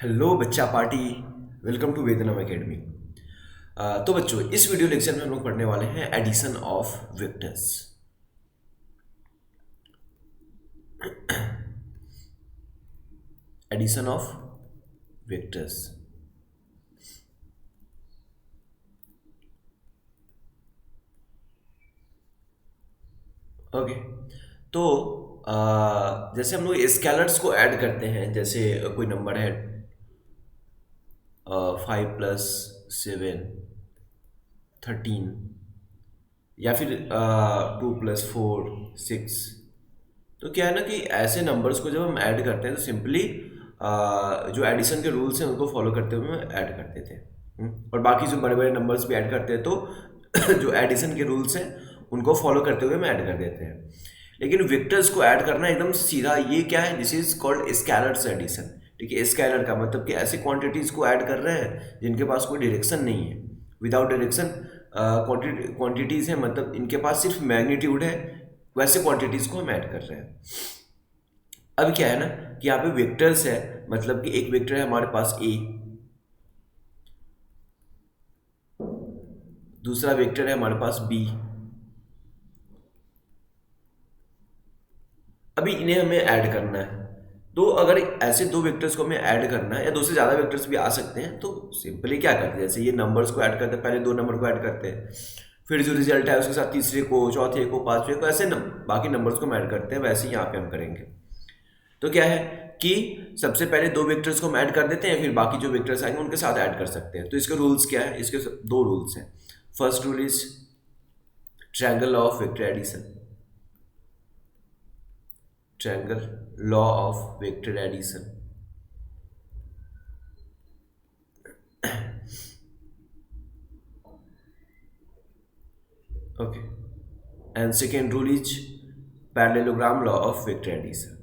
Hello बच्चा party. Welcome to Vedanam academy. तो बच्चों, इस वीडियो लेक्चर में हम लोग पढ़ने वाले हैं addition of vectors. Addition of vectors. Okay. तो जैसे हम लोग स्केलर्स को ऐड करते हैं, जैसे कोई नंबर है 5+7 13, या फिर 2+4 6। तो क्या है ना कि ऐसे नंबर्स को जब हम ऐड करते हैं तो सिंपली जो एडिशन के रूल्स हैं उनको फॉलो करते हुए हम ऐड करते थे। और बाकी जो बड़े बड़े नंबर्स भी ऐड करते हैं तो जो एडिशन के रूल्स हैं उनको फॉलो करते हुए हम ऐड कर देते हैं। लेकिन विक्टर्स को ऐड करना एकदम सीधा, ये क्या है, this is called scalars addition. ठीक है, स्केलर का मतलब कि ऐसी क्वांटिटीज को ऐड कर रहे हैं जिनके पास कोई डायरेक्शन नहीं है। विदाउट डायरेक्शन क्वांटिटीज है, मतलब इनके पास सिर्फ मैग्नीट्यूड है, वैसे क्वांटिटीज को हम ऐड कर रहे हैं। अब क्या है ना कि यहाँ पे वेक्टर्स है, मतलब कि एक वेक्टर है हमारे पास ए, दूसरा वेक्टर है हमारे पास बी। अभी इन्हें हमें ऐड करना है। तो अगर ऐसे दो वेक्टर्स को हमें ऐड करना है, या दो से ज़्यादा वेक्टर्स भी आ सकते हैं, तो सिंपली क्या करते हैं, जैसे ये नंबर्स को ऐड करते हैं, पहले दो नंबर को ऐड करते हैं, फिर जो रिजल्ट है उसके साथ तीसरे को, चौथे को, पांचवे को, ऐसे बाकी नंबर्स को हम ऐड करते हैं। वैसे ही यहाँ पे हम करेंगे। तो क्या है कि सबसे पहले दो वेक्टर्स को हम ऐड कर देते हैं, फिर बाकी जो वेक्टर्स आएंगे उनके साथ ऐड कर सकते हैं। तो इसके रूल्स क्या है, इसके दो रूल्स हैं। First rule is triangle law of vector addition. Triangle law of vector addition. Okay. And second rule is parallelogram law of vector addition.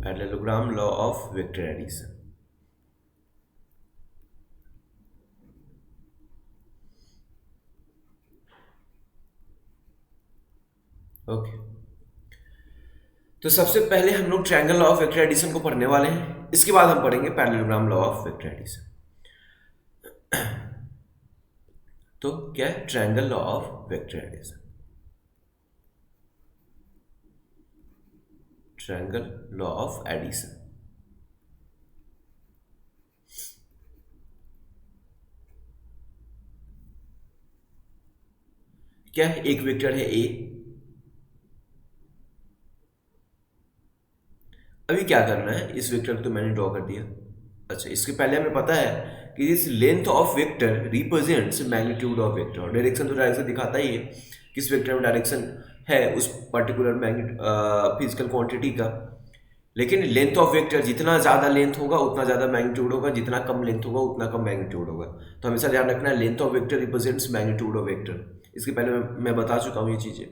Parallelogram law of vector addition. Okay. तो सबसे पहले हम लोग triangle law of vector addition को पढ़ने वाले हैं, इसके बाद हम पढ़ेंगे parallelogram law of vector addition. तो क्या है triangle law of vector addition? Triangle law of addition क्या है? एक वेक्टर है ए। अभी क्या करना है, इस वेक्टर को तो मैंने ड्रॉ कर दिया। अच्छा, इसके पहले हमें पता है कि this length of vector represents magnitude of vector. और डायरेक्शन तो डायरेक्शन दिखाता ही है, किस वेक्टर में डायरेक्शन है उस पर्टिकुलर फिजिकल क्वांटिटी का। लेकिन लेंथ ऑफ वेक्टर, जितना ज़्यादा लेंथ होगा उतना ज़्यादा मैग्नीट्यूड होगा, जितना कम लेंथ होगा उतना कम मैग्नीट्यूड होगा। तो हमेशा ध्यान रखना है, length of vector represents magnitude of vector. इसके पहले मैं बता चुका हूँ ये चीज़ें।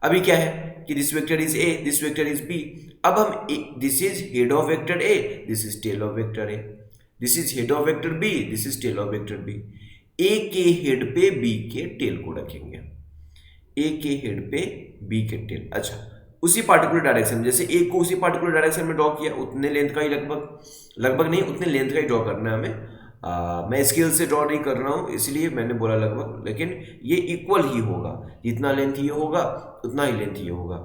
अभी क्या है कि this vector is A, this vector is B. अब हम this is head of vector A, this is tail of vector A. This is head of vector B, this is tail of vector B. A के head पे B के tell को रखेंगे। ए के head पे B के टेल। अच्छा, उसी पार्टिकुलर डायरेक्शन में, जैसे ए को उसी पार्टिकुलर डायरेक्शन में ड्रॉ किया, उतने लेंथ का ही लगभग लगभग नहीं, उतने लेंथ का ही ड्रॉ करना है हमें। मैं स्केल से ड्रॉ नहीं कर रहा हूँ, इसलिए मैंने बोला लगभग, लेकिन ये इक्वल ही होगा। जितना लेंथ ये होगा उतना ही लेंथ ये होगा।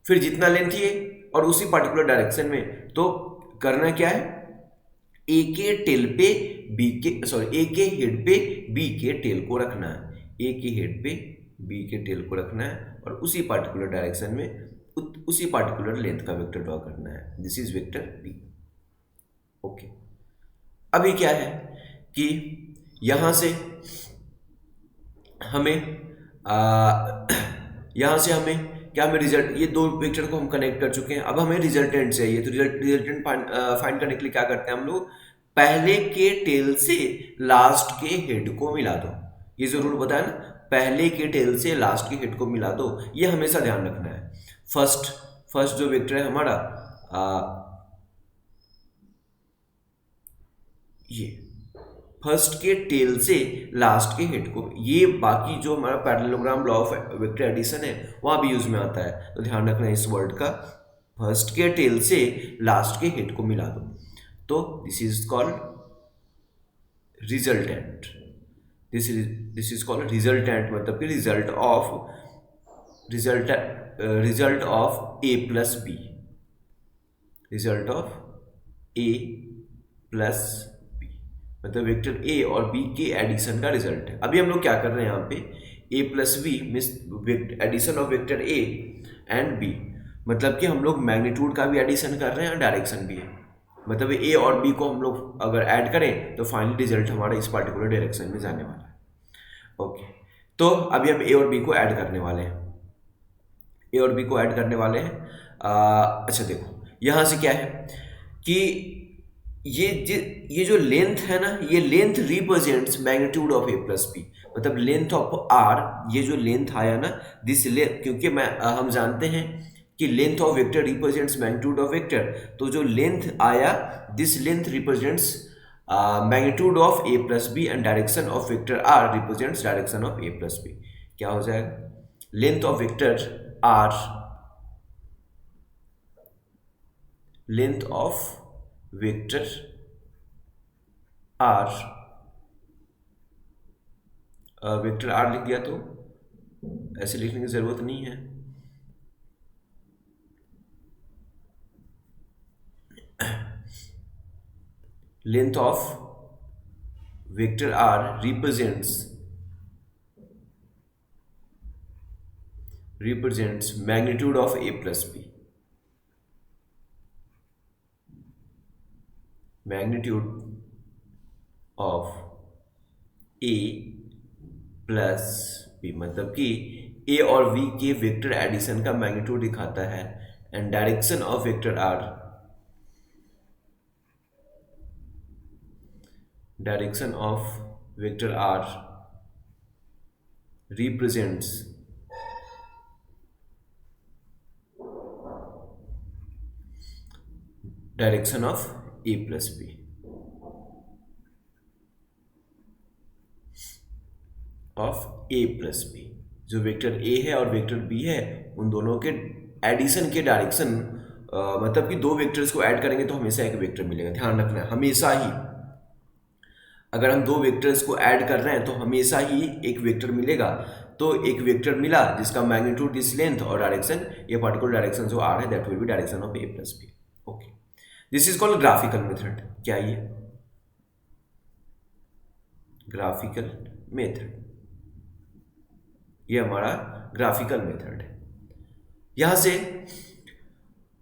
फिर जितना लेंथ ये और उसी पार्टिकुलर डायरेक्शन में, तो करना क्या है, ए के टेल पे बी के, सॉरी, ए के हेड पे बी के टेल को रखना है। ए के हेड पे बी के टेल को रखना है और उसी पार्टिकुलर डायरेक्शन में उसी पार्टिकुलर लेंथ का वेक्टर ड्रॉ करना है। This is vector B. Okay. अभी क्या है कि यहां से हमें यहां से हमें क्या, हमें रिजल्ट, ये दो वेक्टर को हम कनेक्ट कर चुके हैं। अब हमें रिजल्टेंट चाहिए। तो रिजल्टेंट फाइंड करने के लिए क्या करते हैं हम लोग, पहले के टेल से लास्ट के हेड को मिला दो। ये जरूर बताया ना, पहले के टेल से लास्ट के हेड को मिला दो, ये हमेशा ध्यान रखना है। फर्स्ट फर्स्ट जो वेक्टर है हमारा, ये फर्स्ट के टेल से लास्ट के हेड को। ये बाकी जो हमारा parallelogram law of vector addition है वहाँ भी यूज में आता है, तो ध्यान रखना इस वर्ड का, फर्स्ट के टेल से लास्ट के हेड को मिला दो, तो this is called resultant. This is called resultant, मतलब कि result of A plus B, result of A plus B, मतलब वेक्टर ए और बी के एडिशन का रिजल्ट है। अभी हम लोग क्या कर रहे हैं यहाँ पे, A plus B means addition of vector A and B, मतलब कि हम लोग मैग्नीट्यूड का भी एडिशन कर रहे हैं और डायरेक्शन भी है, मतलब ए और बी को हम लोग अगर ऐड करें तो फाइनल रिजल्ट हमारा इस पार्टिकुलर डायरेक्शन में जाने वाला है। ओके, तो अभी हम ए और बी को ऐड करने वाले हैं, ए और बी को ऐड करने वाले हैं। अच्छा देखो यहाँ से क्या है कि ये जो लेंथ है ना, ये length represents magnitude of A plus B, मतलब लेंथ ऑफ आर, ये जो लेंथ आया ना दिस लेंथ, क्योंकि हम जानते हैं कि length of vector represents magnitude of vector, तो जो लेंथ आया this length represents magnitude of A plus B and direction of vector R represents direction of A plus B. क्या हो जाएगा, length of vector R, length of vector R, vector R लिख दिया तो ऐसे लिखने की जरूरत नहीं है, length of vector R represents magnitude of a plus b, magnitude of a plus b, मतलब कि a और v के वेक्टर एडिशन का मैग्नीट्यूड दिखाता है, and direction of vector r, direction of vector r represents direction of a plus B, of a plus B. जो vector a है और वेक्टर b है उन दोनों के एडिशन के डायरेक्शन, मतलब कि दो वेक्टर्स को ऐड करेंगे तो हमेशा एक वेक्टर मिलेगा, ध्यान रखना है हमेशा ही, अगर हम दो वेक्टर्स को ऐड कर रहे हैं तो हमेशा ही एक वेक्टर मिलेगा, तो एक वेक्टर मिला जिसका मैग्नीट्यूड दिस लेंथ और डायरेक्शन, ये पार्टिकुलर डायरेक्शन जो आर है that will be direction of a plus B. Okay, this is called graphical method. क्या ये ग्राफिकल मेथड, ये हमारा ग्राफिकल मेथड है। यहां से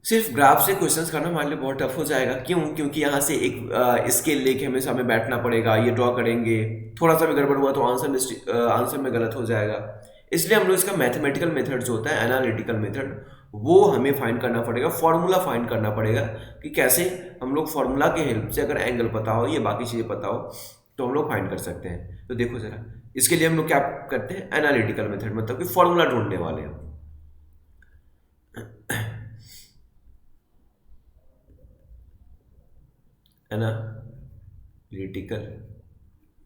सिर्फ ग्राफ से क्वेश्चंस करना हमारे लिए बहुत टफ हो जाएगा, क्यों, क्योंकि यहाँ से एक स्केल लेके हमेशा हमें बैठना पड़ेगा, ये ड्रॉ करेंगे, थोड़ा सा भी गड़बड़ हुआ तो आंसर में गलत हो जाएगा, इसलिए हम लोग इसका मैथमेटिकल मेथड जो होता है, एनालिटिकल मेथड, वो हमें फाइंड करना पड़ेगा, फॉर्मूला फाइंड करना पड़ेगा कि कैसे हम लोग फॉर्मूला के हेल्प से, अगर एंगल पता हो, ये बाकी चीज़ें पता हो, तो हम लोग फाइंड कर सकते हैं। तो देखो जरा, इसके लिए हम लोग क्या करते हैं, एनालिटिकल मेथड, मतलब कि फॉर्मूला ढूंढने वाले हैं। एनालिटिकल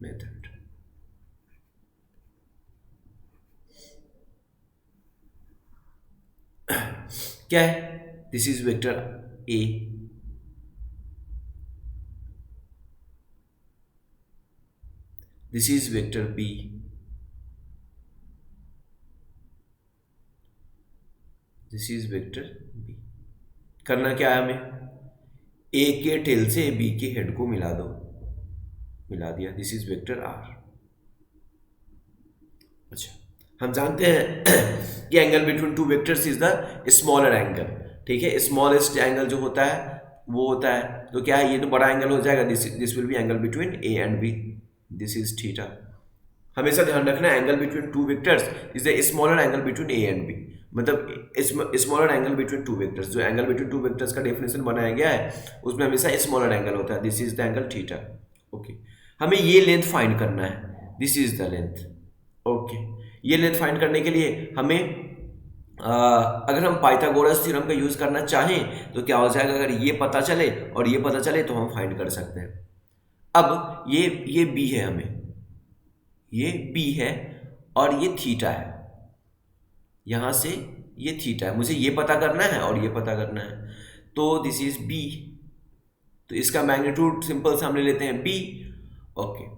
मेथड, क्या है, this is vector A, this is vector B, this is vector B. करना क्या है हमें, ए के टेल से बी के हेड को मिला दो, मिला दिया, दिस इज वेक्टर आर। अच्छा, हम जानते हैं कि angle between two vectors is the smaller angle, ठीक है, स्मॉलेस्ट एंगल जो होता है वो होता है, तो क्या है, ये तो बड़ा एंगल हो जाएगा, this will be angle between A and B, this is theta. हमेशा ध्यान रखना है angle between two vectors is the smaller angle between A and B, मतलब smaller angle between two vectors, जो एंगल बिटवीन टू वेक्टर्स का definition बनाया गया है उसमें हमेशा स्मॉलर एंगल होता है, this is the angle theta. Okay, हमें ये लेंथ फाइंड करना है, this is the length. Okay, ये लेंथ फाइंड करने के लिए हमें अगर हम पाइथागोरस थ्योरम का यूज करना चाहें तो क्या हो जाएगा, अगर ये पता चले और ये पता चले तो हम फाइंड कर सकते हैं। अब ये बी है, हमें ये बी है और ये थीटा है, यहां से ये थीटा है, मुझे ये पता करना है और ये पता करना है। तो दिस इज बी, तो इसका मैग्नीट्यूड सिंपल से हम ले लेते हैं बी। ओके,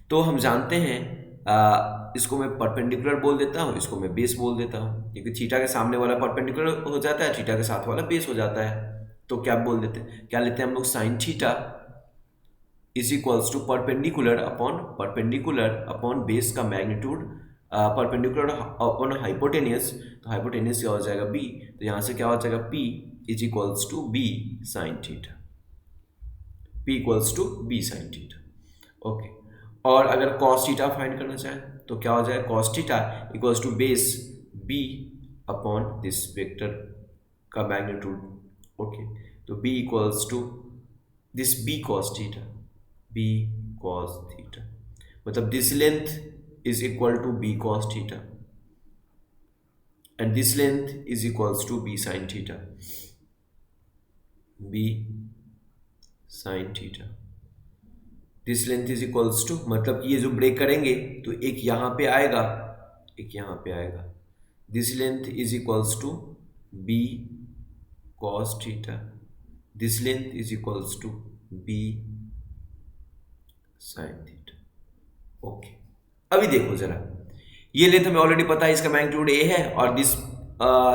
तो हम जानते हैं इसको मैं परपेंडिकुलर बोल देता हूँ, इसको मैं बेस बोल देता हूँ, क्योंकि थीटा के सामने वाला परपेंडिकुलर हो जाता है, थीटा के साथ वाला बेस हो जाता है। तो क्या बोल देते हैं, क्या लेते हैं हम लोग, sine theta is equals to perpendicular upon base का मैग्नीट्यूड, परपेंडिकुलर अपॉन हाइपोटेनियस, तो हाइपोटेनियस क्या हो जाएगा बी, तो यहाँ से क्या हो जाएगा P is equals to B sine theta, P equals to B sine theta. Okay, और अगर कॉस थीटा फाइंड करना चाहें तो क्या हो जाएगा, cos theta equals to base B upon this vector का मैग्नीट्यूड। ओके, तो B equals to this B cos theta, B cos theta, मतलब this length is equal to B cos theta and this length is equals to B sine theta, B sine theta. This length is equals to, मतलब कि ये जो break करेंगे तो एक यहाँ पे आएगा, एक यहाँ पे आएगा, this length is equals to B cos theta, this length is equals to B sine theta. Okay, अभी देखो जरा, ये लेंथ हमें ऑलरेडी पता है, इसका मैग्नीट्यूड ए है, और this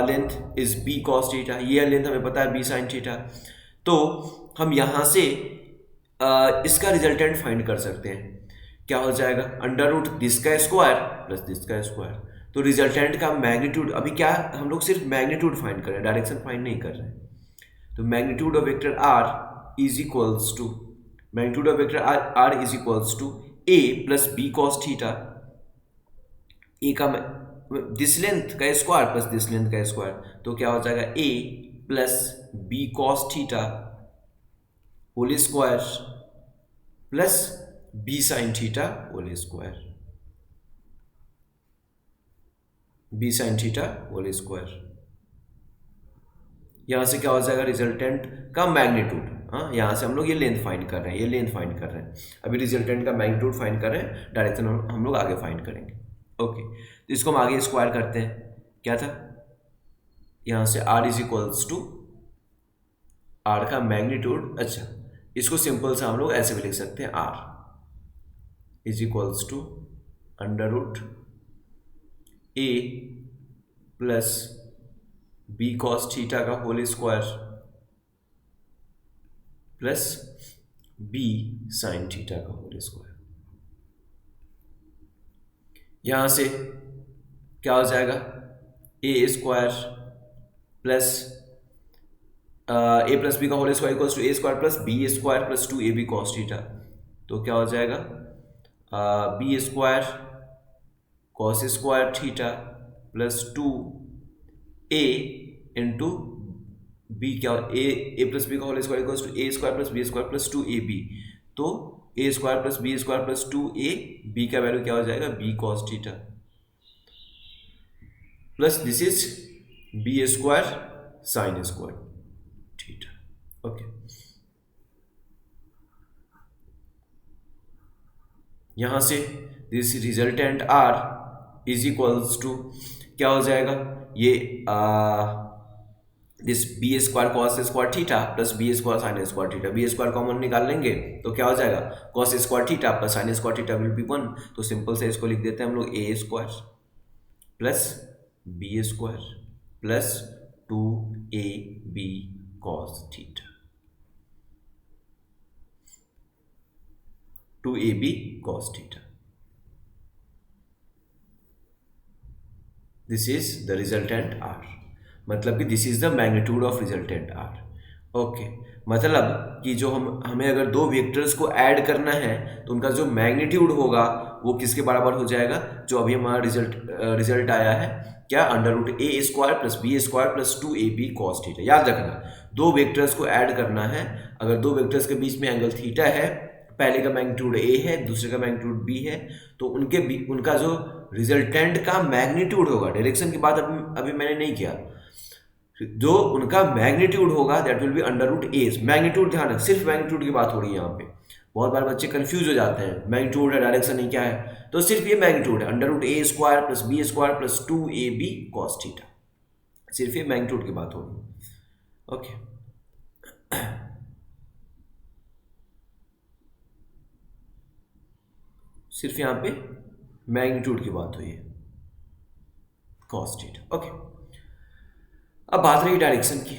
length is B cos theta, ये लेंथ हमें पता है बी साइन थीटा। तो हम यहाँ से इसका रिजल्टेंट फाइंड कर सकते हैं, क्या हो जाएगा, अंडर रूट दिस का स्क्वायर प्लस दिस का स्क्वायर। तो रिजल्टेंट का मैग्नीट्यूड, अभी क्या हम लोग सिर्फ मैग्नीट्यूड फाइंड कर रहे हैं, डायरेक्शन फाइंड नहीं कर रहे हैं। तो magnitude of vector R is equals to, magnitude of vector R is equals to A plus B cos theta, A का दिस लेंथ का स्क्वायर प्लस दिस लेंथ का स्क्वायर, तो क्या हो जाएगा A plus B cos theta whole square plus B sine theta whole square, B sine theta whole square. यहां से क्या हो जाएगा, रिजल्टेंट का मैग्नीट्यूड, हाँ यहां से हम लोग ये लेंथ फाइंड कर रहे हैं, ये लेंथ फाइंड कर रहे हैं, अभी रिजल्टेंट का मैग्नीट्यूड फाइंड कर रहे हैं, डायरेक्शन हम लोग आगे फाइंड करेंगे। ओके, तो इसको हम आगे स्क्वायर करते हैं, क्या था, यहां से r is equals to R का मैग्नीट्यूड, अच्छा इसको सिंपल से हम लोग ऐसे भी लिख सकते हैं, r is equals to under root A plus B cos theta का whole square plus B sine theta का होल स्क्वायर। यहां से क्या हो जाएगा, A square plus A plus B का whole square equals to A square plus B square plus two A B cos theta, तो क्या हो जाएगा, B square cos square theta plus two A into B, क्या A plus B का whole square equals to A square plus B square plus two A B, तो A square plus B square plus two A B का value क्या हो जाएगा, B cos theta plus this is B square sine square theta. Okay, यहां से this resultant R is equals to क्या हो जाएगा, ये this B square cos square theta plus B square sine square theta, B square common निकाल लेंगे तो क्या हो जाएगा, cos square theta plus sign square theta will be 1, तो सिंपल से इसको लिख देते हैं हम लोग A square plus B square plus 2ab cos theta, 2ab cos theta. This is the resultant R, मतलब कि this is the magnitude of resultant R. Okay, मतलब कि जो हमें अगर दो वेक्टर्स को ऐड करना है तो उनका जो मैग्नीट्यूड होगा वो किसके बराबर हो जाएगा, जो अभी हमारा रिजल्ट आया है, क्या, under root A square plus B square plus 2ab cos theta. याद रखना, दो वेक्टर्स को ऐड करना है, अगर दो वेक्टर्स के बीच में एंगल थीटा है, पहले का मैग्नीट्यूड ए है, दूसरे का मैग्नीट्यूड बी है, तो उनका जो रिजल्टेंट का मैग्नीट्यूड होगा, डायरेक्शन की बात अभी मैंने नहीं किया, जो उनका मैग्नीट्यूड होगा that will be under root A. Magnitude ध्यान रख, सिर्फ मैग्नीट्यूड की बात हो रही है यहाँ पे, बहुत बार बच्चे कंफ्यूज हो जाते हैं, मैग्नीट्यूड है डायरेक्शन है क्या है, तो सिर्फ ये मैग्नीट्यूड है, under root A square plus B square plus 2ab cos theta, सिर्फ ये मैग्नीट्यूड की बात होगी। ओके, सिर्फ यहाँ पे मैग्नीट्यूड की बात हुई है, cos थीटा। ओके, अब बात रही डायरेक्शन की,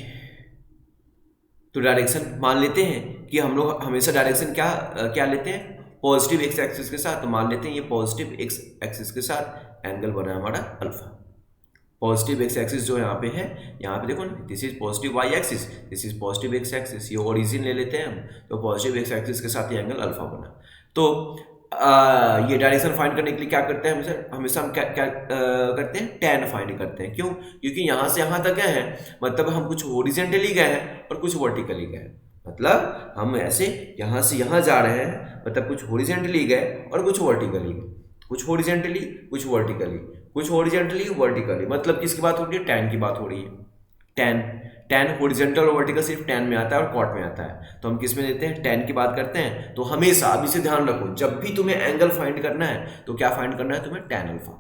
तो डायरेक्शन मान लेते हैं कि हम लोग हमेशा डायरेक्शन क्या लेते हैं, पॉजिटिव एक्स एक्सिस के साथ, तो मान लेते हैं ये पॉजिटिव एक्स एक्सिस के साथ एंगल बना है हमारा अल्फा। पॉजिटिव एक्स एक्सिस जो यहाँ पे है, यहाँ पे देखो ना, this is positive Y axis, this is positive X axis, ये ओरिजिन ले लेते हैं हम, तो पॉजिटिव एक्स एक्सिस के साथ ये एंगल अल्फा बना। तो ये डायरेक्शन फाइंड करने के लिए क्या करते हैं हमेशा हमेशा हम क्या करते हैं, टैन फाइंड करते हैं। क्यों? क्योंकि यहाँ से यहाँ तक गए हैं, मतलब हम कुछ हॉरिजॉन्टली गए हैं और कुछ वर्टिकली गए हैं, मतलब हम ऐसे यहाँ से यहाँ जा रहे हैं, मतलब कुछ हॉरिजॉन्टली गए और कुछ वर्टिकली गए, कुछ हॉरिजॉन्टली कुछ वर्टिकली, कुछ हॉरिजॉन्टली वर्टिकली, मतलब किसकी बात हो रही है, टैन की बात हो रही है। टैन टैन हॉरिजॉन्टल और वर्टिकल सिर्फ टैन में आता है और कॉट में आता है, तो हम किस में लेते हैं, टैन की बात करते हैं। तो हमेशा अब इसे ध्यान रखो, जब भी तुम्हें एंगल फाइंड करना है तो क्या फाइंड करना है तुम्हें, टैन अल्फा।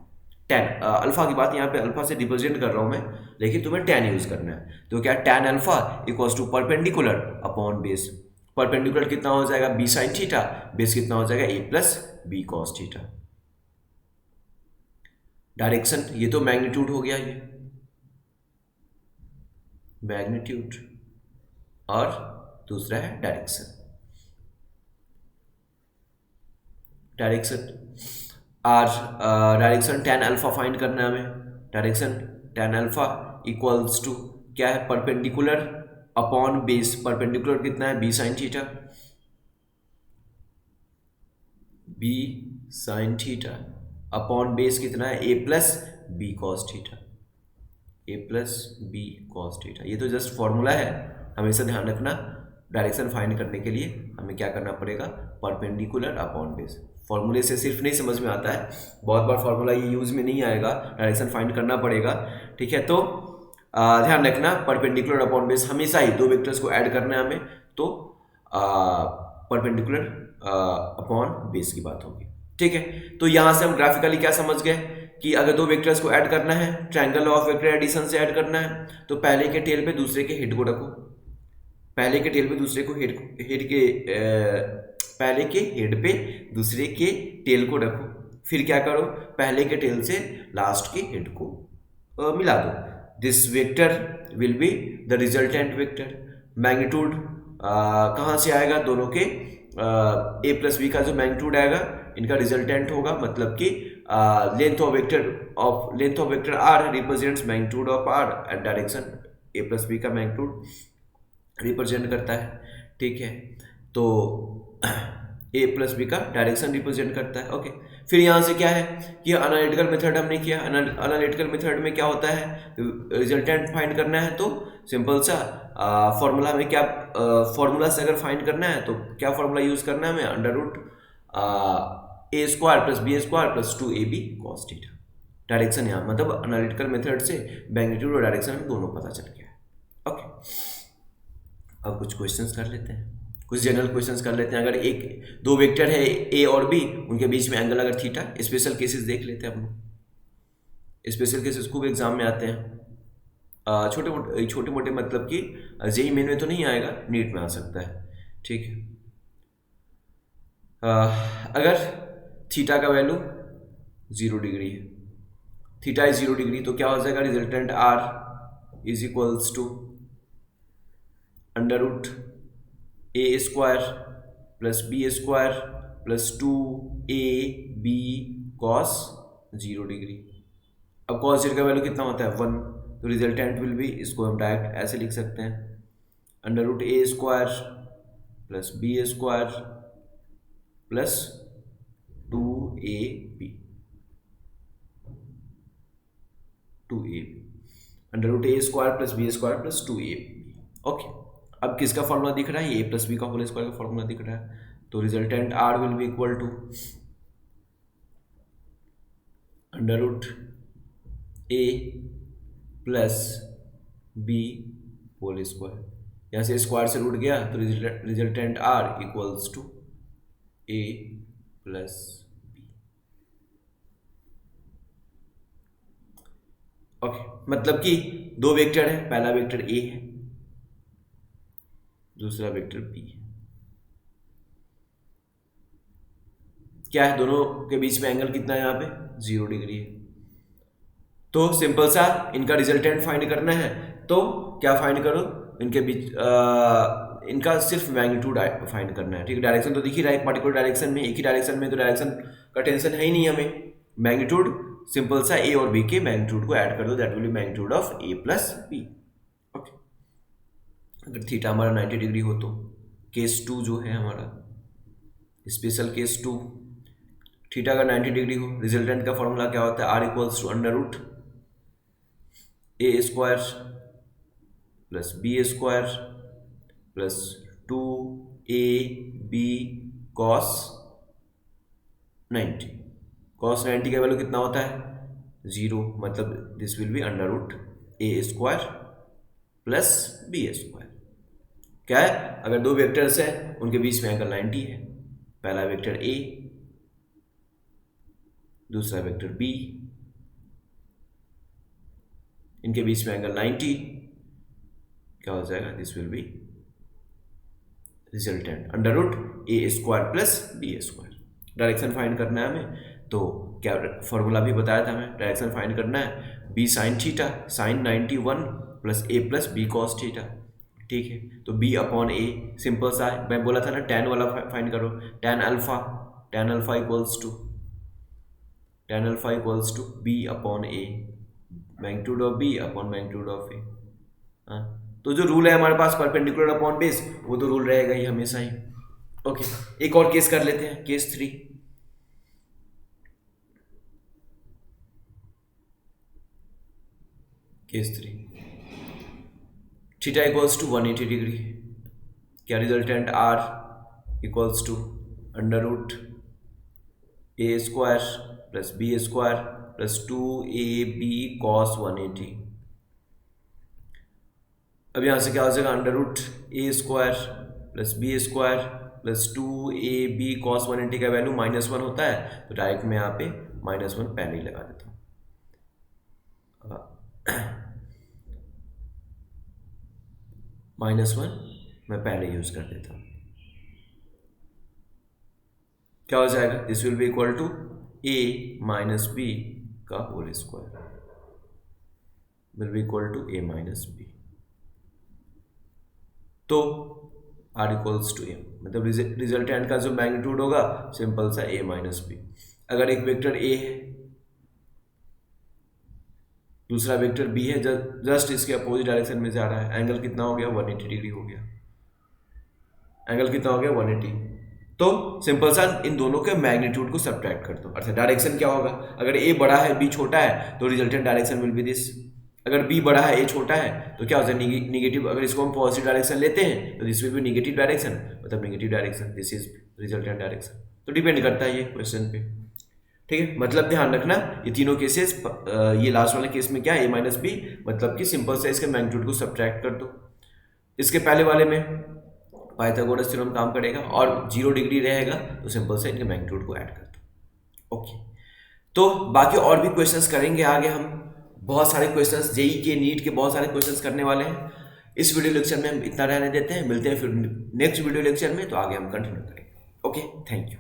टैन अल्फा की बात यहाँ पे अल्फा से रिप्रेजेंट कर रहा हूँ मैं, लेकिन तुम्हें टैन यूज करना है। तो क्या, tan alpha equals to perpendicular upon base, perpendicular कितना हो जाएगा, बी साइन थीटा, बेस कितना हो जाएगा, A plus B cos theta. Direction ये तो मैग्नीट्यूड हो गया, ये मैग्नीट्यूड, और दूसरा है direction. Direction direction tan alpha find करना है हमें। Direction tan alpha equals to क्या है, परपेंडिकुलर अपॉन बेस, परपेंडिकुलर कितना है, B sine theta, B sine theta upon base कितना है, A plus B cos theta, A plus B cos theta. ये तो जस्ट फॉर्मूला है, हमेशा ध्यान रखना डायरेक्शन फाइंड करने के लिए हमें क्या करना पड़ेगा, परपेंडिकुलर अपॉन बेस। फॉर्मूले से सिर्फ नहीं समझ में आता है, बहुत बार फॉर्मूला ये यूज में नहीं आएगा, डायरेक्शन फाइंड करना पड़ेगा, ठीक है। तो ध्यान रखना परपेंडिकुलर अपॉन बेस, हमेशा ही दो वेक्टर्स को ऐड करना है हमें, तो परपेंडिकुलर अपॉन बेस की बात होगी, ठीक है। तो यहाँ से हम ग्राफिकली क्या समझ गए कि अगर दो वेक्टर्स को ऐड करना है, ट्रायंगल ऑफ वेक्टर एडिशन से ऐड करना है, तो पहले के टेल पे दूसरे के हेड को रखो, पहले के टेल पे दूसरे को पहले के हेड पे दूसरे के टेल को रखो, फिर क्या करो, पहले के टेल से लास्ट के हेड को मिला दो। This vector will be the resultant vector. Magnitude कहाँ से आएगा, दोनों के ए प्लस बी का जो मैग्नीट्यूड आएगा इनका रिजल्टेंट होगा, मतलब कि length of vector R represents magnitude of R and direction A plus B का मैग्नीट्यूड रिप्रेजेंट करता है, ठीक है। तो ए प्लस बी का डायरेक्शन रिप्रेजेंट करता है, ओके। फिर यहाँ से क्या है कि एनालिटिकल मेथड हमने किया, एनालिटिकल मेथड में क्या होता है, रिजल्टेंट फाइंड करना है तो सिंपल सा फॉर्मूला में क्या, फॉर्मूला से अगर फाइंड करना है तो क्या फॉर्मूला यूज करना है हमें, under root A square plus B square plus 2ab cos theta. Direction यहाँ मतलब एनालिटिकल मेथड से मैग्नीट्यूड और डायरेक्शन में दोनों पता चल गया है, ओके। अब कुछ क्वेश्चंस कर लेते हैं, कुछ जनरल क्वेश्चंस कर लेते हैं। अगर एक दो वेक्टर है ए और बी, उनके बीच में एंगल अगर थीटा, स्पेशल केसेस देख लेते हैं हम लोग, स्पेशल केसेस खूब एग्जाम में आते हैं, छोटे मोटे मतलब कि जेईई मेन में तो नहीं आएगा, नीट में आ सकता है, ठीक है। अगर थीटा का वैल्यू 0 डिग्री है, थीटा इज 0 डिग्री, तो क्या हो जाएगा, resultant R is equals to under root A square plus B square plus 2ab cos 0 degree. अब cos 0 का वैल्यू कितना होता है, 1, तो रिजल्टेंट विल बी, इसको हम डायरेक्ट ऐसे लिख सकते हैं, under root A square plus B square plus 2ab under root A square plus B square plus 2ab, okay. अब किसका फॉर्मूला दिख रहा है, ए प्लस बी का होल स्क्वायर का फॉर्मूला दिख रहा है, तो resultant R will be equal to under root A plus B whole square, यहाँ से स्क्वायर से रूट गया तो resultant R equals to A plus B. Okay, मतलब कि दो वेक्टर है, पहला वेक्टर ए है, दूसरा वेक्टर बी है। क्या है, दोनों के बीच में एंगल कितना है, यहाँ पे 0 डिग्री है। तो सिंपल सा इनका रिजल्टेंट फाइंड करना है, तो क्या फाइंड करो, इनके बीच इनका सिर्फ मैग्नीट्यूड फाइंड करना है। ठीक है, डायरेक्शन तो दिख ही रहा है, एक पर्टिकुलर डायरेक्शन में, एक ही डायरेक्शन में, तो डायरेक्शन का टेंशन है ही नहीं हमें। मैग्नीट्यूड सिंपल सा ए और बी के मैग्नीट्यूड को ऐड कर दो, that will be magnitude of A plus B. Okay, अगर थीटा हमारा 90 डिग्री हो तो केस 2 जो है हमारा स्पेशल केस 2, थीटा का 90 डिग्री हो, रिजल्टेंट का फॉर्मूला क्या होता है, R equals to under root A square plus B square plus 2ab cos 90। Cos 90 का वैल्यू कितना होता है, 0, मतलब this will be under root A square plus B square. क्या है, अगर दो वेक्टर्स हैं उनके बीच में एंगल 90 है, पहला वेक्टर ए, दूसरा वेक्टर बी, इनके बीच में एंगल 90, क्या हो जाएगा, this will be resultant under root A square plus B square. Direction find करना है हमें, तो क्या फॉर्मूला भी बताया था हमें, डायरेक्शन फाइंड करना है B sine theta, sine 91 plus A plus B cos theta. ठीक है, तो बी अपॉन ए, सिंपल सा मैं बोला था ना, टेन वाला फाइंड करो, tan alpha equals to B upon A, magnitude of B upon magnitude of A. तो जो रूल है हमारे पास परपेंडिकुलर अपॉन बेस, वो तो रूल रहेगा ही हमेशा ही। ओके, एक और केस कर लेते हैं, case 3। Case 3, theta equals to 180 degree, क्या resultant R equals to under root A square plus B square plus 2ab cos 180। अब यहाँ से क्या हो जाएगा, under root A square plus B square plus 2ab cos 180 का वैल्यू -1 होता है, तो डायरेक्ट मैं यहाँ पे -1 पहले ही लगा देता हूँ। -1 मैं पहले यूज कर देता हूँ, क्या हो जाएगा, this will be equal to a minus B का whole square will be equal to a minus B. तो r इक्वल्स टू a, मतलब रिजल्टेंट का जो मैग्नीट्यूड होगा सिंपल सा a माइनस बी। अगर एक वेक्टर a है, दूसरा वेक्टर b है, जस्ट इसके अपोजिट डायरेक्शन में जा रहा है, एंगल कितना हो गया, 180 डिग्री हो गया, एंगल कितना हो गया, 180। तो सिंपल सा इन दोनों के मैग्नीट्यूड को सब्ट्रैक्ट कर दो, अर्थात डायरेक्शन क्या होगा, अगर a बड़ा है b छोटा है तो resultant direction will be this, अगर b बड़ा है a छोटा है तो क्या होता है, निगेटिव, अगर इसको हम पॉजिटिव डायरेक्शन लेते हैं तो this will be negative direction, मतलब negative direction, this is resultant direction. तो डिपेंड करता है ये क्वेश्चन पे। ठीक है, मतलब ध्यान रखना ये तीनों केसेस, ये लास्ट वाले केस में क्या है, a माइनस बी, मतलब कि सिंपल से इसके मैग्नीट्यूड को सब्ट्रैक्ट कर दो। इसके पहले वाले में पाइथागोरस थ्योरम काम करेगा, और 0 डिग्री रहेगा तो सिंपल से इनके मैग्नीट्यूड को ऐड कर दो। ओके, तो बाकी और भी क्वेश्चंस करेंगे आगे हम, बहुत सारे क्वेश्चंस जेई के, नीट के बहुत सारे क्वेश्चंस करने वाले हैं। इस वीडियो लेक्चर में हम इतना रहने देते हैं, मिलते हैं फिर नेक्स्ट वीडियो लेक्चर में, तो आगे हम कंटिन्यू करेंगे। Okay, thank you.